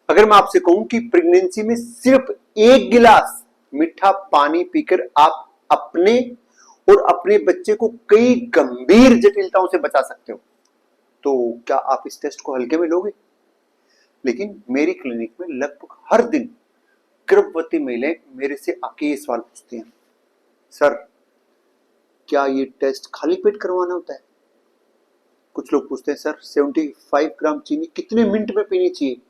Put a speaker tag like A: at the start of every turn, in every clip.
A: अगर मैं आपसे कहूं कि प्रेगनेंसी में सिर्फ 1 गिलास मीठा पानी पीकर आप अपने और अपने बच्चे को कई गंभीर जटिलताओं से बचा सकते हो, तो क्या आप इस टेस्ट को हल्के में लोगे? लेकिन मेरी क्लिनिक में लगभग हर दिन गर्भवती महिलाएं मेरे से आके ये सवाल पूछती हैं, सर क्या ये टेस्ट खाली पेट करवाना होता है? कुछ लोग पूछते हैं, सर 75 ग्राम चीनी कितने मिनट में पीनी चाहिए?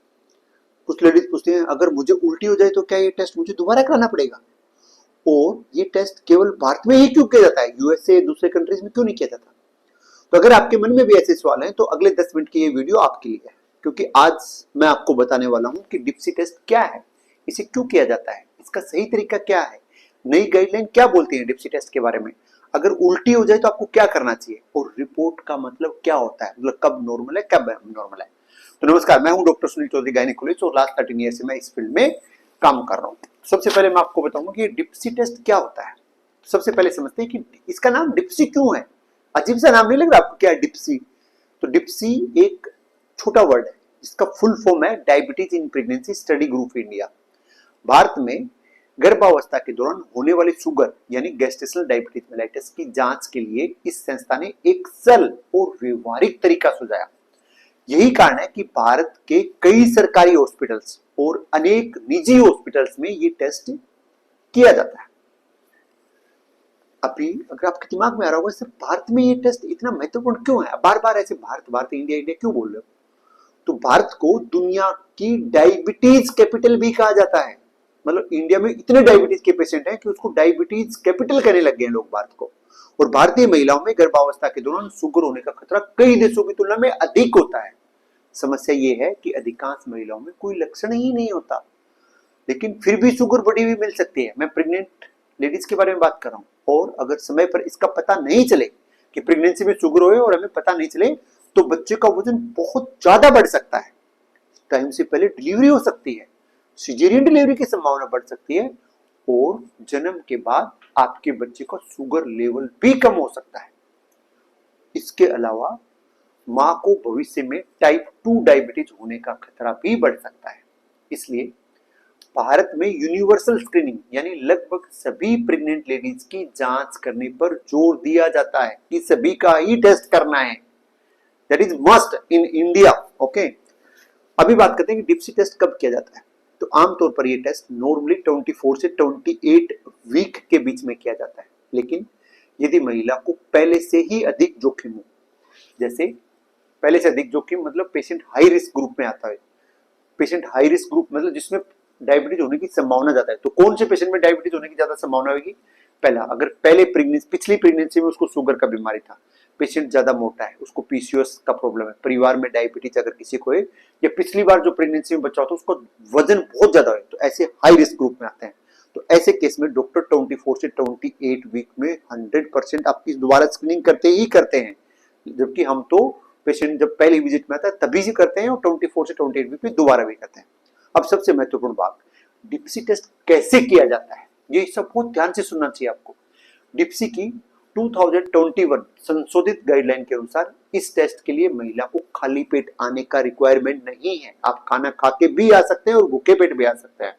A: कुछ लेडीज पूछते हैं, अगर मुझे उल्टी हो जाए तो क्या ये टेस्ट मुझे दोबारा कराना पड़ेगा? और ये टेस्ट केवल भारत में ही क्यों किया जाता है, यूएसए दूसरे कंट्रीज में क्यों नहीं किया जाता? तो अगर आपके मन में भी ऐसे सवाल हैं तो अगले 10 मिनट की ये वीडियो आपके लिए है, क्योंकि आज मैं आपको बताने वाला हूं कि डिप्सी टेस्ट क्या है, इसे क्यों किया जाता है, इसका सही तरीका क्या है, नई गाइडलाइन क्या बोलती है डिप्सी टेस्ट के बारे में, अगर उल्टी हो जाए तो आपको क्या करना चाहिए, और रिपोर्ट का मतलब क्या होता है, मतलब कब नॉर्मल है कब नॉर्मल है। तो नमस्कार, मैं हूं डॉक्टर सुनील चौधरी, गायनेकोलॉजिस्ट, और लास्ट 13 ईयर से मैं इस फील्ड में काम कर रहा हूं। सबसे पहले मैं आपको बताऊंगा कि डिप्सी टेस्ट क्या होता है। सबसे पहले समझते हैं कि इसका नाम डिप्सी क्यों है। अजीब सा नाम नहीं लग रहा आपको, क्या है डिप्सी? तो डिप्सी एक छोटा वर्ड है, इसका फुल फॉर्म है diabetes in pregnancy study group India. Bharat में गर्भावस्था के दौरान होने वाली शुगर यानी गेस्टेशनल डायबिटीज मेलाइटिस की जांच के लिए इस संस्था ने एक सरल और व्यवहारिक तरीका सुझाया। यही कारण है कि भारत के कई सरकारी हॉस्पिटल्स और अनेक निजी हॉस्पिटल्स में ये टेस्ट किया जाता है। अभी अगर आपके दिमाग में आ रहा होगा, सिर्फ भारत में ये टेस्ट इतना महत्वपूर्ण क्यों है, बार बार ऐसे भारत भारत इंडिया इंडिया क्यों बोल रहे हो? तो भारत को दुनिया की डायबिटीज कैपिटल भी कहा जाता है। मतलब इंडिया में इतने डायबिटीज के पेशेंट हैं कि उसको डायबिटीज कैपिटल कहने लग गए हैं लोग भारत को। और भारतीय महिलाओं में गर्भावस्था के दौरान शुगर होने का खतरा कई देशों की तुलना में अधिक होता है। समस्या ये है कि अधिकांश महिलाओं में कोई लक्षण ही नहीं होता, लेकिन फिर भी शुगर बढ़ी हुई मिल सकती है। मैं प्रेग्नेंट लेडीज के बारे में बात कर रहा हूँ। और अगर समय पर इसका पता नहीं चले कि प्रेगनेंसी में शुगर हो और हमें पता नहीं चले, तो बच्चे का वजन बहुत ज्यादा बढ़ सकता है, टाइम से पहले डिलीवरी हो सकती है, सिजेरियन डिलीवरी की संभावना बढ़ सकती है, और जन्म के बाद आपके बच्चे का शुगर लेवल भी कम हो सकता है। इसके अलावा मां को भविष्य में टाइप 2 डायबिटीज होने का खतरा भी बढ़ सकता है। इसलिए भारत में यूनिवर्सल स्क्रीनिंग यानी लगभग सभी प्रेग्नेंट लेडीज की जांच करने पर जोर दिया जाता है कि सभी का ही टेस्ट करना है। That is must in India. Okay, अभी बात करते हैं कि डिप्सी टेस्ट कब किया जाता है। तो आमतौर पर यह टेस्ट नॉर्मली 24 से 28 वीक के बीच में किया जाता है, लेकिन यदि महिला को पहले से ही अधिक जोखिम हो, जैसे पहले से अधिक जोखिम मतलब पेशेंट हाई रिस्क ग्रुप में आता है। पेशेंट हाई रिस्क ग्रुप मतलब जिसमें डायबिटीज होने की संभावना ज्यादा है। तो कौन से पेशेंट में डायबिटीज होने की ज्यादा संभावना होगी? पहला, अगर पिछली प्रेगनेंसी में उसको शुगर का बीमारी था, पेशेंट ज्यादा मोटा है, उसको पीसीओएस का प्रॉब्लम है, परिवार में डायबिटीज अगर किसी को है, या पिछली बार जो प्रेगनेंसी में बच्चा होता है उसको वजन बहुत ज्यादा है, तो ऐसे हाई रिस्क ग्रुप में आते हैं। तो ऐसे केस में डॉक्टर 24 से 28 वीक में 100% आपकी दोबारा स्क्रीनिंग करते ही करते हैं, जबकि हम तो पेशेंट जब पहली विजिट में आता है तभी से करते हैं और 24 से 28 वीक में दोबारा भी करते हैं। अब सबसे महत्वपूर्ण बात, डिप्सी टेस्ट कैसे किया जाता है, ये सब बहुत ध्यान से सुनना चाहिए आपको। डिप्सी की 2021 संशोधित गाइडलाइन के अनुसार इस टेस्ट के लिए महिला को खाली पेट आने का रिक्वायरमेंट नहीं है। आप खाना खा के भी आ सकते हैं और भूखे पेट भी आ सकते हैं।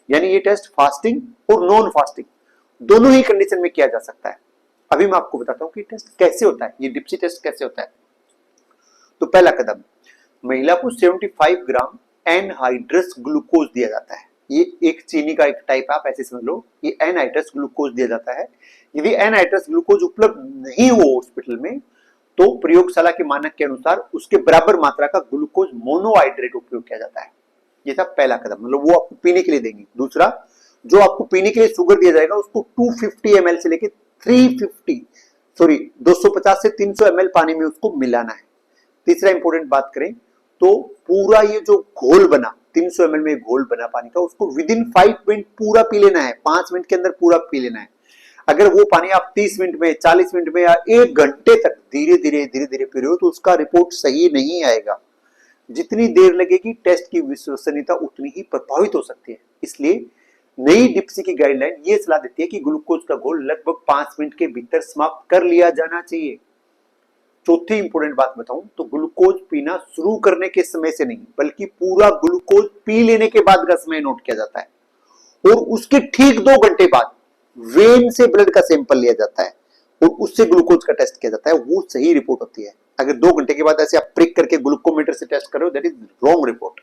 A: यानी ये टेस्ट फास्टिंग और नॉन फास्टिंग दोनों ही कंडीशन में किया जा सकता है। अभी मैं आपको बताता हूँ कि टेस्ट कैसे होता है, ये डिप्सी टेस्ट कैसे होता है। तो पहला कदम, महिला को 75 ग्राम एनहाइड्रस ग्लूकोज दिया जाता है। ये एक चीनी का एक टाइप आप ऐसे समझ लो, ये एनहाइड्रस ग्लूकोज दिया जाता है। यदि एनहाइड्रस ग्लूकोज उपलब्ध नहीं हो हॉस्पिटल में, तो प्रयोगशाला के मानक के अनुसार उसके बराबर मात्रा का ग्लूकोज मोनोहाइड्रेट उपयोग किया जाता है। ये था पहला कदम, मतलब वो आपको पीने के लिए देंगे। दूसरा, जो आपको पीने के लिए शुगर दिया जाएगा उसको 250 ml से लेके 250 से 300 ml पानी में उसको मिलाना है। तीसरा इंपॉर्टेंट बात करें तो पूरा ये जो घोल बना 300 ml में घोल बना पानी का, उसको विद इन 5 मिनट पूरा पी लेना है, 5 मिनट के अंदर पूरा पी लेना है। अगर वो पानी आप 30 मिनट में, 40 मिनट में या 1 घंटे तक धीरे धीरे पी रहे हो तो उसका रिपोर्ट सही नहीं आएगा। जितनी देर लगेगी टेस्ट की विश्वसनीयता उतनी ही प्रभावित हो सकती है। इसलिए नई डिप्सी की गाइडलाइन ये सलाह देती है कि ग्लूकोज का घोल लगभग 5 मिनट के भीतर समाप्त कर लिया जाना चाहिए। चौथी इंपोर्टेंट बात बताऊं तो ग्लूकोज पीना शुरू करने के समय से नहीं बल्कि पूरा ग्लूकोज पी लेने के बाद का समय नोट किया जाता है, और उसके ठीक 2 घंटे बाद वेन से ब्लड का सैंपल लिया जाता है और उससे ग्लूकोज का टेस्ट किया जाता है, वो सही रिपोर्ट होती है। अगर 2 घंटे के बाद ऐसे आप प्रिक करके ग्लूकोमीटर से टेस्ट कर रहे हो, दैट इज रॉन्ग रिपोर्ट।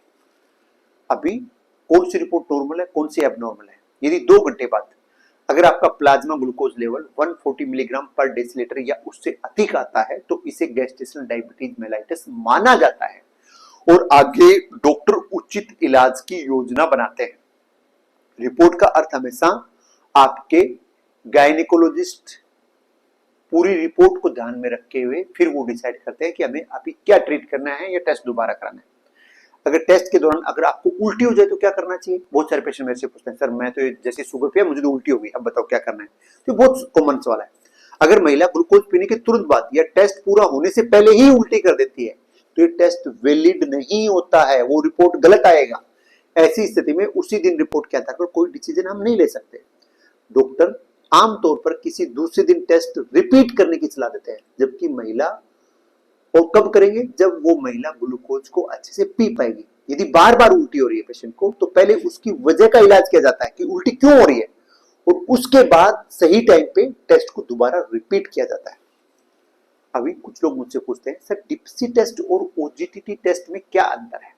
A: अभी कौन सी रिपोर्ट नॉर्मल है, कौन सी एबनॉर्मल है? यदि 2 घंटे बाद अगर आपका प्लाज्मा ग्लूकोज लेवल 140 मिलीग्राम पर डेसीलीटर या उससे अधिक आता है तो इसे गैस्ट्रेशनल डायबिटीज मेलाइटिस माना जाता है और आगे डॉक्टर उचित इलाज की योजना बनाते हैं। रिपोर्ट का अर्थ हमेशा आपके गायनिकोलॉजिस्ट पूरी रिपोर्ट को ध्यान में रखे हुए फिर वो डिसाइड करते हैं कि हमें अभी क्या ट्रीट करना है या टेस्ट दोबारा कराना है। अगर टेस्ट के दौरान अगर आपको उल्टी हो जाए तो क्या करना चाहिए? बहुत सारे पेशेंट मेरे से पूछते हैं, सर मैं तो जैसे शुगर पे मुझे तो उल्टी हो गई, अब बताओ क्या करना है? तो बहुत कॉमन सवाल है। अगर महिला ग्लूकोज पीने के तुरंत बाद या टेस्ट पूरा होने से पहले ही उल्टी कर देती है तो ये टेस्ट वैलिड नहीं होता है, वो रिपोर्ट गलत आएगा। ऐसी स्थिति में उसी दिन रिपोर्ट के आधार पर कोई डिसीजन हम नहीं ले सकते। डॉक्टर आमतौर पर किसी दूसरे दिन टेस्ट रिपीट करने की सलाह देते हैं, जबकि महिला और कब करेंगे? जब वो महिला ग्लूकोज को अच्छे से पी पाएगी। यदि बार बार उल्टी हो रही है पेशेंट को तो पहले उसकी वजह का इलाज किया जाता है कि उल्टी क्यों हो रही है, और उसके बाद सही टाइम पे टेस्ट को दोबारा रिपीट किया जाता है। अभी कुछ लोग मुझसे पूछते हैं, सर डिप्सी टेस्ट और ओजीटीटी टेस्ट में क्या अंतर है?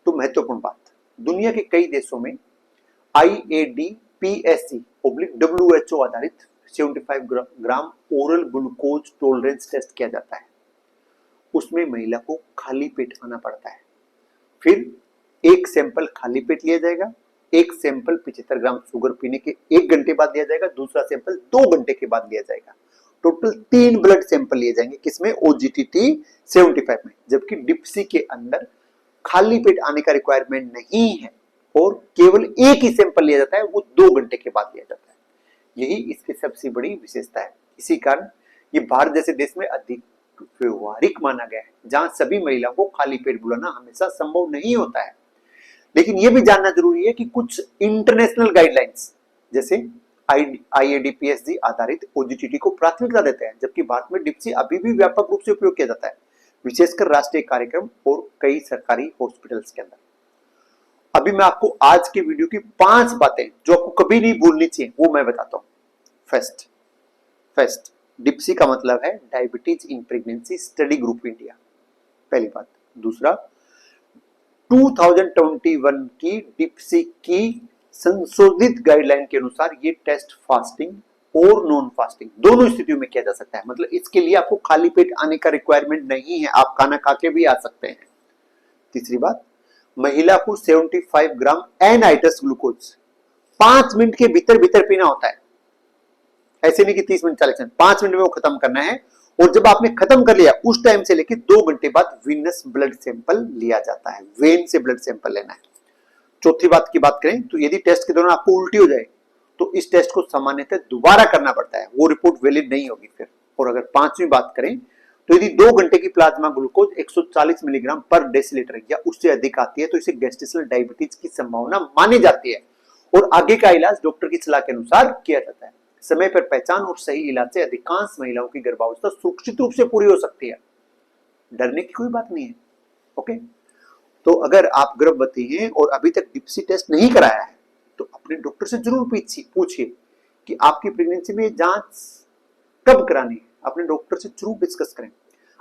A: तो महत्वपूर्ण बात, दुनिया के कई देशों में IADPSC/WHO आधारित 75 ग्राम ओरल ग्लूकोज टॉलरेंस टेस्ट किया जाता है। उसमें महिला को खाली पेट आना पड़ता है, फिर एक सैंपल खाली पेट लिया जाएगा, एक सैंपल 75 ग्राम शुगर पीने के 1 घंटे बाद लिया जाएगा, दूसरा सैंपल 2 घंटे के बाद लिया जाएगा। टोटल 3 ब्लड सैंपल लिए जाएंगे, किसमें? OGTT 75 में। जबकि डिप्सी के अंदर खाली पेट आने का रिक्वायरमेंट नहीं है और केवल एक ही सैंपल लिया जाता है, वो 2 घंटे के बाद लिया जाता है। यही इसकी सबसे बड़ी विशेषता है। इसी कारण ये भारत जैसे देश में अधिक व्यवहारिक माना गया है, जहां सभी महिलाओं को खाली पेट बुलाना हमेशा संभव नहीं होता है। लेकिन यह भी जानना जरूरी है कि कुछ इंटरनेशनल गाइडलाइंस जैसे IADPSG आधारित OGTT को प्राथमिकता देते हैं, जबकि भारत में डिप्सी अभी भी व्यापक रूप से उपयोग किया जाता है, विशेषकर राष्ट्रीय कार्यक्रम और कई सरकारी हॉस्पिटल्स के अंदर। अभी मैं आपको आज के वीडियो की 5 बातें जो आपको कभी नहीं भूलनी चाहिए वो मैं बताता हूं। फर्स्ट, डिप्सी का मतलब है diabetes in pregnancy study group India, पहली बात। दूसरा, 2021 की डिप्सी की संशोधित गाइडलाइन के अनुसार ये टेस्ट फास्टिंग और नॉन फास्टिंग दोनों स्थितियों में किया जा सकता है, मतलब इसके लिए आपको खाली पेट आने का रिक्वायरमेंट नहीं है, आप खाना खा के भी आ सकते हैं। तीसरी बात, महिला को 75 ग्राम एनाइटस ग्लूकोज 5 मिनट के भीतर भीतर पीना होता है, ऐसे नहीं कि 30 मिनट 40 मिनट, 5 मिनट में वो खत्म करना है। और जब आपने खत्म कर लिया उस टाइम से लेकर 2 घंटे बाद वीनस ब्लड सैंपल लिया जाता है, वेन से ब्लड सैंपल लेना है। चौथी बात की बात करें तो यदि टेस्ट के दौरान आपको उल्टी हो जाए तो इस टेस्ट को सामान्यतः दोबारा करना पड़ता है, वो रिपोर्ट वैलिड नहीं होगी फिर। और अगर 5वीं बात करें तो यदि 2 घंटे की प्लाज्मा ग्लूकोज 140 मिलीग्राम पर डेसीलीटर या उससे अधिक आती है तो इसे गैस्ट्रेशनल डायबिटीज की संभावना मानी जाती है और आगे का इलाज डॉक्टर की सलाह के अनुसार किया जाता है। समय पर पहचान और सही इलाज से अधिकांश महिलाओं की गर्भावस्था सुरक्षित रूप से पूरी हो सकती है, डरने की कोई बात नहीं है। ओके, तो अगर आप गर्भवती हैं और अभी तक डिप्सी टेस्ट नहीं कराया है तो अपने डॉक्टर से जरूर पूछिए कि आपकी प्रेगनेंसी में जांच कब करानी है, अपने डॉक्टर से जरूर डिस्कस करें।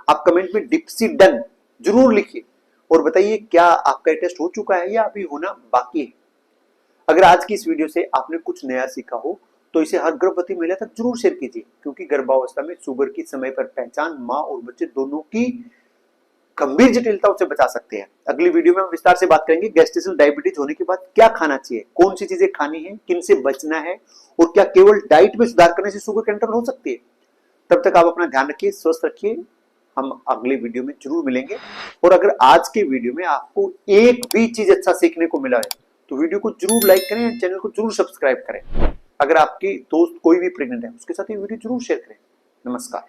A: आप कमेंट में डिप्सी डन जरूर लिखिए और बताइए क्या आपका टेस्ट हो चुका है या अभी होना बाकी है। अगर आज की इस वीडियो से आपने कुछ नया सीखा हो तो इसे हर गर्भवती महिला तक जरूर शेयर कीजिए, क्योंकि गर्भावस्था में शुगर की समय पर पहचान मां और बच्चे दोनों की गंभीर जटिलताओं से बचा सकते हैं। अगली वीडियो में हम विस्तार से बात करेंगे गैस्ट्रेशनल डायबिटीज होने के बाद क्या खाना चाहिए, कौन सी चीजें खानी है, किन से बचना है और क्या केवल डाइट में सुधार करने से शुगर कंट्रोल हो सकती है। तब तक आप अपना ध्यान रखिए, स्वस्थ रखिए। हम अगले वीडियो में जरूर मिलेंगे। और अगर आज के वीडियो में आपको एक भी चीज अच्छा सीखने को मिला है तो वीडियो को जरूर लाइक करें, चैनल को जरूर सब्सक्राइब करें। अगर आपकी दोस्त कोई भी प्रेग्नेंट है उसके साथ ये वीडियो जरूर शेयर करें। नमस्कार।